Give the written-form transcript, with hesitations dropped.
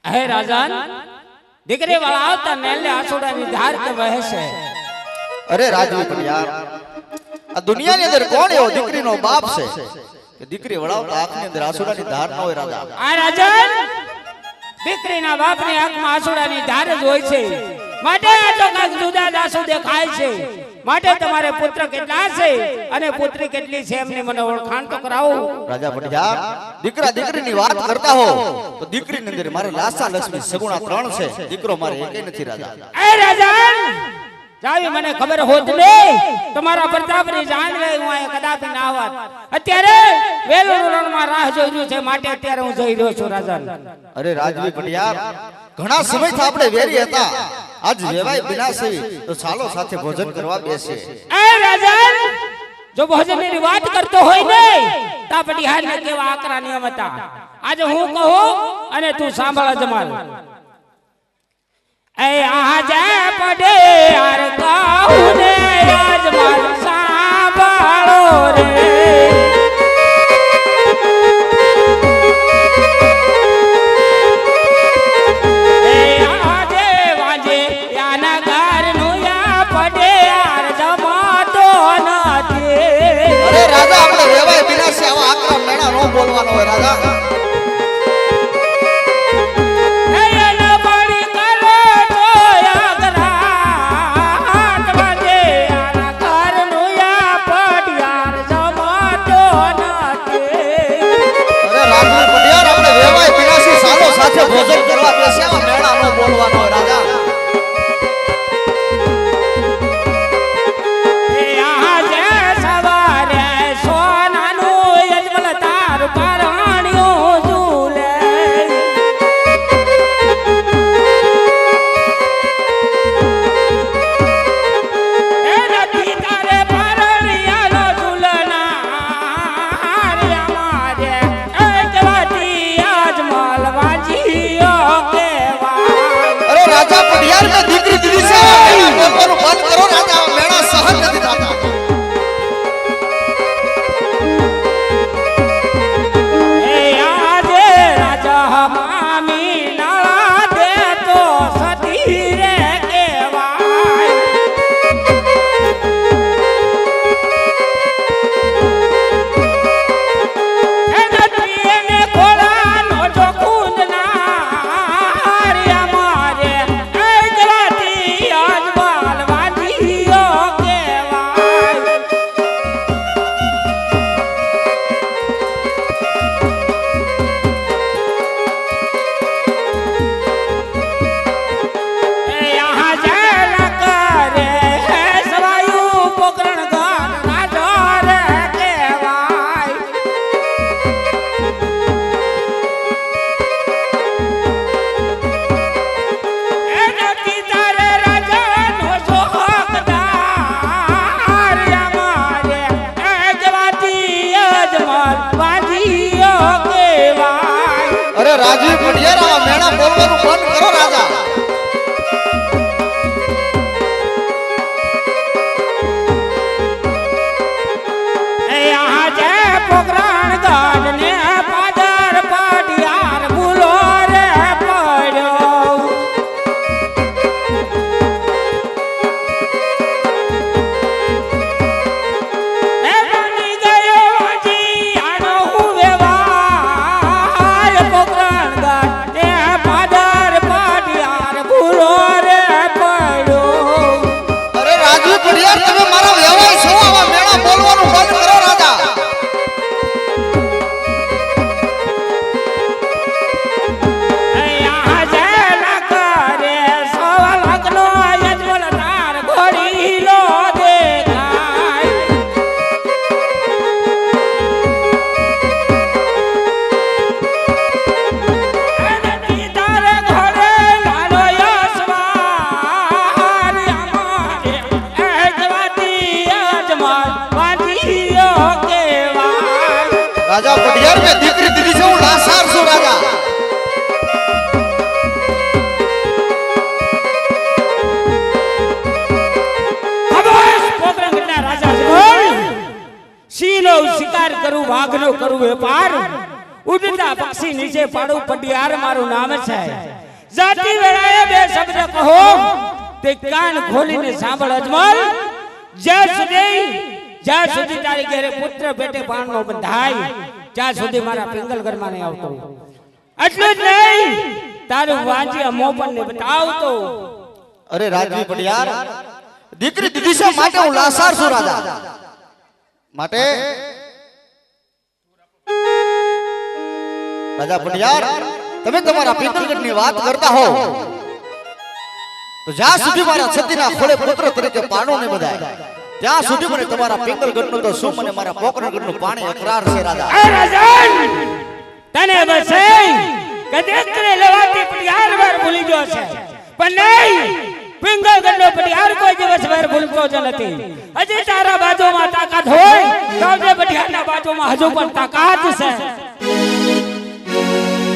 હે રાજન દીકરી વાળા આવતા નેલે આસોડાની ધાર કે વહેશે। અરે રાજવી પણ યાર આ દુનિયાની અંદર કોણ એવો દીકરીનો બાપ છે કે દીકરી વળાવતા આંખની અંદર આસોડાની ધાર ન હોય રાજા। આ રાજન દીકરીના બાપની આંખમાં આસોડાની ધાર જ હોય છે માટે આ તો કાક જુદા દાસુ દેખાય છે। માટે તમારે પુત્ર કેટલા છે અને પુત્રી કેટલી છે એમની મને ઓળખાણ તો કરાવો। રાજા ભટિયાર દીકરા દીકરીની વાત કરતા હો તો દીકરીની અંદર મારે લાસા લક્ષ્મી સગુણા 3 છે, દીકરો મારે એકેય નથી રાજા। એ રાજન જાવી મને ખબર હોત ને તમારા પ્રતાપની જાણ લે હું આ કદાપી ના આવત। અત્યારે વેલું રણમાં રાહ જોઈ રહ્યું છે માટે અત્યારે હું જઈ રહ્યો છું રાજન। અરે રાજવી ભટિયાર ઘણા સમયથી આપણે વેરી હતા, આજ વેવાય બિના સેવી તો ચાલો સાથે ભોજન કરવા બેસીએ। એ રાજન જો ભોજનની વાત કરતો હોય ને તા પટિહાર ને કેવા આકરા નિયમ હતા। આજે હું કહું અને તું સાંભળ જમાલ। એ આજે પડે યાર કહું ને અજમાલ સાંભળો રે। બોલવાનો હોય રાજા। ભોજન કરવા બેસ્યા મેળા નો બોલવાનો હોય રાજા। રાજવી ભટિયાર મેળા બોલવાનું બંધ કરો રાજા। એ આજે પોકરણ ગાડ ને પાદર પાડિયાર ભૂલો રે પડ્યો। એ બની ગયો જી આનો હું વેવાય પોકરણ ગાડ ને પાદર પાડિયાર ભૂલો રે પડ્યો। અરે રાજવી ભટિયાર તમે મારા વેવાય છો, આવા મેળા બોલવાનું બંધ કરો રાજા। राजा भटियार में दीकरी दीदी से હું લાસાર છું રાજા। પોકરણગઢના રાજા સિંહનો શિકાર કરું વાઘનો કરું વેપાર ઉડતા પક્ષી નીચે પાડું પડિયાર મારું નામ છે જાતિ વેળાએ બે શબ્દ કહો તે કાન ખોલીને સાંભળ અજમલ જ્યાં સુધી તારી ઘરે પુત્ર પેટે પાણનો બંધાય ત્યાં સુધી મારા પિંગલગઢમાં નહીં આવતો એટલું જ નહીં તારું વાંચી મોપન ને બતાવતો અરે રાજવી પડિયાર દીકરી દીધી છે માટે હું લાસાર છું રાજા માટે રાજા પડિયાર તમે તમારા પિંગલગઢની વાત કરતા હો તો જ્યાં સુધી મારા છતીના ખોળે પુત્ર તરીકે પાણો ને બધાય ત્યાં સુધી મને તમારા પિંગલગઢનું તો શું મને મારા પોકરણગઢનું પાણી અકરાર છે રાજા એ રાજન તને બસે કે દીકરી લેવાતી પડિયાર વાર ભૂલી ગયો છે પણ નહીં પિંગલગઢનો પડિયાર કોઈ દિવસ વાર ભૂલતો જ નથી હજી તારા બાજુમાં તાકાત હોય તો જે પડિયારના બાજુમાં હજુ પણ તાકાત છે